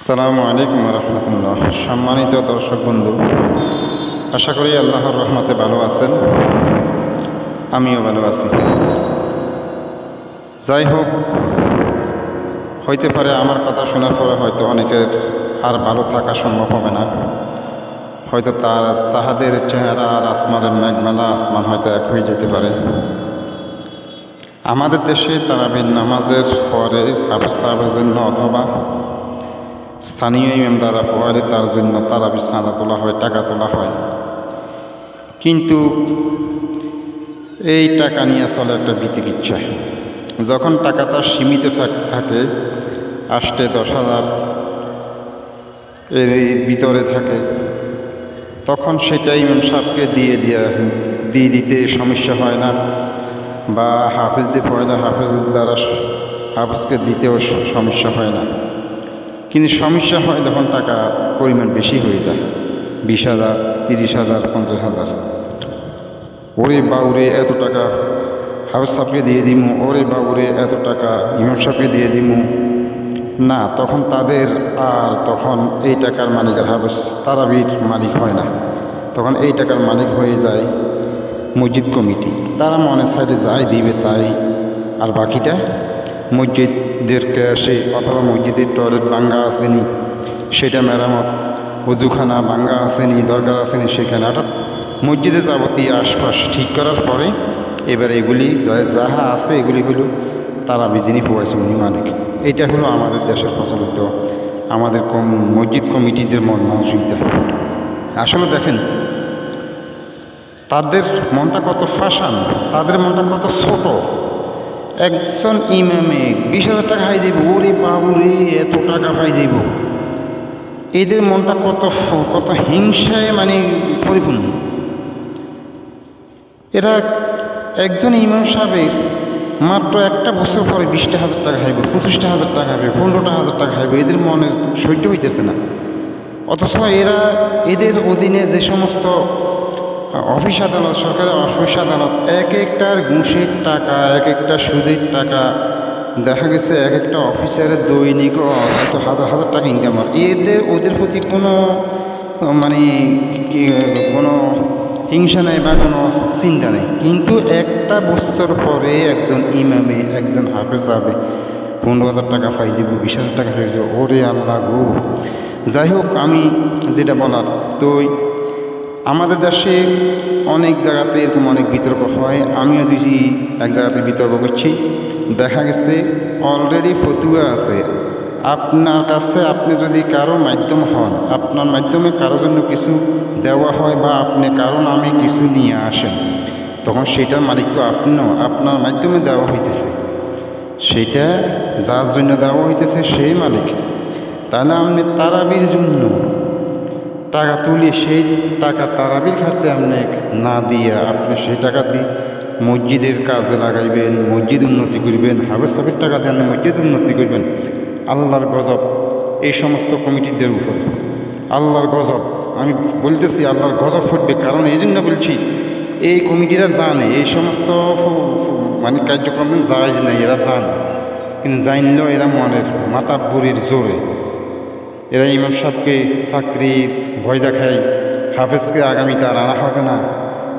আসসালামু আলাইকুম রহমতুল্লাহ। সম্মানিত দর্শক বন্ধু, আশা করি আল্লাহর রহমতে ভালো আছেন, আমিও ভালো আছি। যাই হোক, হইতে পারে আমার কথা শোনার পরে হয়তো অনেকের আর ভালো থাকা সম্ভব হবে না। হয়তো তাহাদের চেহারা আর আসমানের মেঘমেলা আসমান হয়তো এক হয়ে যেতে পারে। আমাদের দেশে তারাবির নামাজের পরে হাফেজ সাহেবের জন্য অথবা স্থানীয় ইমাম দ্বারা পড়ালে তার জন্য তারাবির চাঁদা তোলা হয়, টাকা তোলা হয়। কিন্তু এই টাকা নিয়ে চলে একটা বিতিকিচ্ছা। যখন টাকা তার সীমিত থাকে, আসতে 10,000 এর ভিতরে থাকে, তখন সেটা ইমাম সাহেবকে দিয়ে দিতে সমস্যা হয় না, বা হাফেজ দিয়ে পড়ালে হাফেজের দ্বারা হাফেজকে দিতেও সমস্যা হয় না। কিন্তু সমস্যা হয় যখন টাকা পরিমাণ বেশি হয়ে যায়, 20,000, 30,000, 50,000। ওরে বাউরে এত টাকা হাফেজ সাহেবকে দিয়ে দিমু, ওরে বাউরে এত টাকা ইমাম সাহেবকে দিয়ে দিমু না, তখন তাদের আর তখন এই টাকার মালিক আর হাফেজ তারাবির মালিক হয় না। তখন এই টাকার মালিক হয়ে যায় মসজিদ কমিটি। তারা মনের সাইডে যাই দিবে তাই, আর বাকিটা মসজিদের ক্যাশে অথবা মসজিদের টয়লেট ভাঙ্গা আসেনি সেটা মেরামত, ওজুখানা ভাঙ্গা আসেনি দরকার আসেনি সেখানে, অর্থাৎ মসজিদে যাবতীয় আশপাশ ঠিক করার পরে এবার এগুলি যাহা আছে এগুলি হলো তারা যিনি হয়েছে উনি মালিক। এটা হলো আমাদের দেশের প্রচলিত আমাদের মসজিদ কমিটিদের মন মানসিকতা। আসলে দেখেন তাদের মনটা কত ফাঁসান, তাদের মনটা কত ছোট। একজন ইমামে 20,000 টাকা খাই দেব, ওরে বাবুরে এত টাকা পাই দেব। এদের মনটা কত হিংসায় পরিপূর্ণ। এরা একজন ইমাম সাহেবের মাত্র একটা বছর পরে 20,000 টাকা খাইবে, 25,000 টাকা খাইবে, 15,000 টাকা খাইবে, এদের মনে সহ্য হইতেছে না। অথচ এদের অধীনে যে সমস্ত অফিস আদালত, সরকারি অফিস আদালত, এক একটার ঘুষের টাকা, এক একটা সুদের টাকা, দেখা গেছে এক একটা অফিসারের দৈনিক হয়তো হাজার টাকা ইনকাম হয়। ওদের প্রতি কোনো কোনো হিংসা নেই বা কোনো চিন্তা নেই। কিন্তু একটা বছর পরে একজন ইমামে, একজন হাফেজ হবে 15,000 টাকা পাই দিব, 20,000 টাকা পাই দিব, ওরে আল্লাহ গো। যাই হোক, আমি যেটা বলার, তো আমাদের দেশে অনেক জায়গাতে এরকম অনেক বিতর্ক হয়। আমিও এক জায়গাতে বিতর্ক করছি, দেখা গেছে অলরেডি ফতুয়া আছে আপনার কাছে। আপনি যদি কারো মাধ্যম হন, আপনার মাধ্যমে কারোর জন্য কিছু দেওয়া হয় বা আপনি কারো নামে কিছু নিয়ে আসেন, তখন সেটার মালিক তো আপনিও, আপনার মাধ্যমে দেওয়া হইতেছে, সেটা যার জন্য দেওয়া হইতেছে সেই মালিক। তাহলে আপনি তারাবির জন্য টাকা তুলে সেই টাকা তারাবির খাতে আপনি না দিয়ে আপনি সেই টাকা দিয়ে মসজিদের কাজে লাগাইবেন, মসজিদ উন্নতি করবেন, হাফেজ সাহেবের টাকা দিয়ে আপনি মসজিদ উন্নতি করবেন। আল্লাহর গজব এই সমস্ত কমিটিদের উপরে, আল্লাহর গজব। আমি বলতেছি আল্লাহর গজব ফুটবে, কারণ এই জন্য বলছি এই কমিটিরা জানে এই সমস্ত কার্যক্রম জায়েজ নাই, এরা জানে, কিন্তু জানলেও এরা মনের মাতাব্বরির জোরে এরা ইমাম সাহেবকে চাকরি ভয় দেখায়, হাফেজকে আগামীতে আর আনা হবে না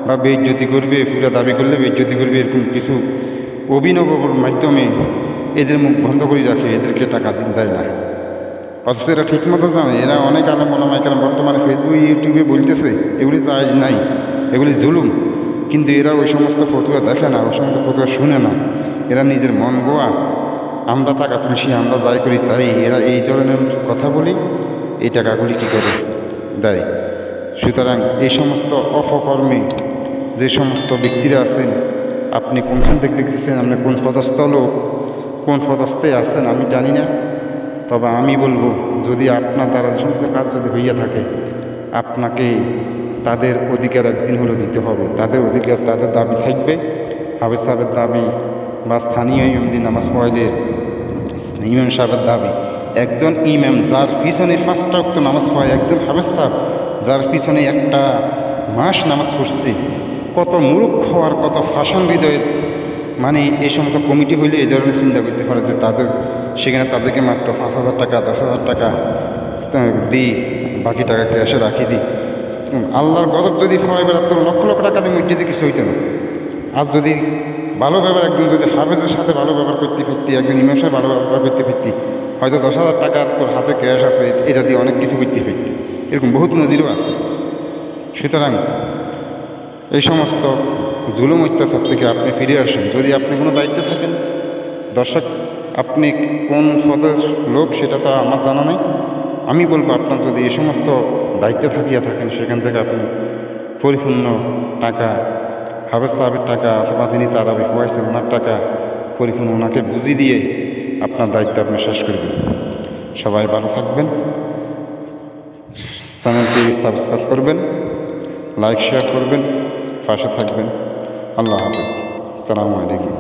বা বেইজ্জতি করবে, পুরো দাবি করলে বেইজ্জতি করবে, এরকম কিছু অভিনবর মাধ্যমে এদের মুখ বন্ধ করে রাখে, এদেরকে টাকা দেয় না। অথচ এরা ঠিকমতো জানে, এরা অনেক আলেম ওলামায়ে কেরাম বর্তমানে ফেসবুক ইউটিউবে বলতেছে এগুলি জায়েজ নাই, এগুলি জুলুম, কিন্তু এরা ওই সমস্ত ফতুয়া দেখে না, ওই সমস্ত ফতুয়া শুনে না। এরা নিজের মন গোয়া, আমরা টাকা তুলছি, আমরা যাই করি তাই, এরা এই ধরনের কথা বলি, এই টাকাগুলি কী করে দেয়। সুতরাং এই সমস্ত অপকর্মে যে সমস্ত ব্যক্তিরা আছেন, আপনি কোনখান থেকে দেখতেছেন, আপনি কোন পদস্থ লোক, কোন পদস্থে আছেন আমি জানি না, তবে আমি বলবো যদি আপনার দ্বারা যে সমস্ত কাজ যদি হইয়া থাকে, আপনাকে তাদের অধিকার একদিন হলে দিতে হবে। তাদের অধিকার, তাদের দাবি থাকবে, হাফেজ সাহেবের দাবি বা স্থানীয় ইমামদের নামাজ পড়াইলে ইমাম সাহেবের দাবি। একজন ইমাম যার পিছনে 5টা ওয়াক্ত নামাজ পড়ায়, একজন হাফেজ সাহেব যার পিছনে একটা মাস নামাজ পড়ছে, কত মূর্খ আর কত ফাঁসন হৃদয়ের এই সমস্ত কমিটি হইলে এই ধরনের চিন্তা করতে পারে যে সেখানে তাদেরকে মাত্র 5,000 টাকা, 10,000 টাকা দিই, বাকি টাকা ক্যাশে রাখি দিই। আল্লাহর গজব যদি হয় এবার তোর লক্ষ লক্ষ টাকা দিয়ে মসজিদে কিছু হইতো না। আজ যদি ভালো ব্যবহার, একজন যদি হাফেজের সাথে ভালো ব্যবহার করতে ফিরতি, একজন ইমামের সাথে ভালো ব্যবহার করতে ফিরতি, হয়তো 10,000 টাকা তোর হাতে ক্যাশ আছে, এটা দিয়ে অনেক কিছু করতে ফিরতি। এরকম বহুত নজিরও আছে। সুতরাং এই সমস্ত জুলুম অত্যাচার থেকে আপনি ফিরে আসেন। যদি আপনি কোনো দায়িত্বে থাকেন, দর্শক আপনি কোন পদের লোক সেটা তো আমার জানা নেই, আমি বলবো আপনার যদি এই সমস্ত দায়িত্বে থাকিয়া থাকেন, সেখান থেকে আপনি পরিপূর্ণ টাকা, হাফেজ সাহেবের টাকা অথবা যিনি তারাবি পড়াইছেন ওনার টাকা পরিপূর্ণ ওনাকে বুঝিয়ে দিয়ে আপনার দায়িত্ব আপনি শেষ করবেন। সবাই ভালো থাকবেন, চ্যানেলটি সাবস্ক্রাইব করবেন, লাইক শেয়ার করবেন, পাশে থাকবেন। আল্লাহ হাফেজ, আসসালামু আলাইকুম।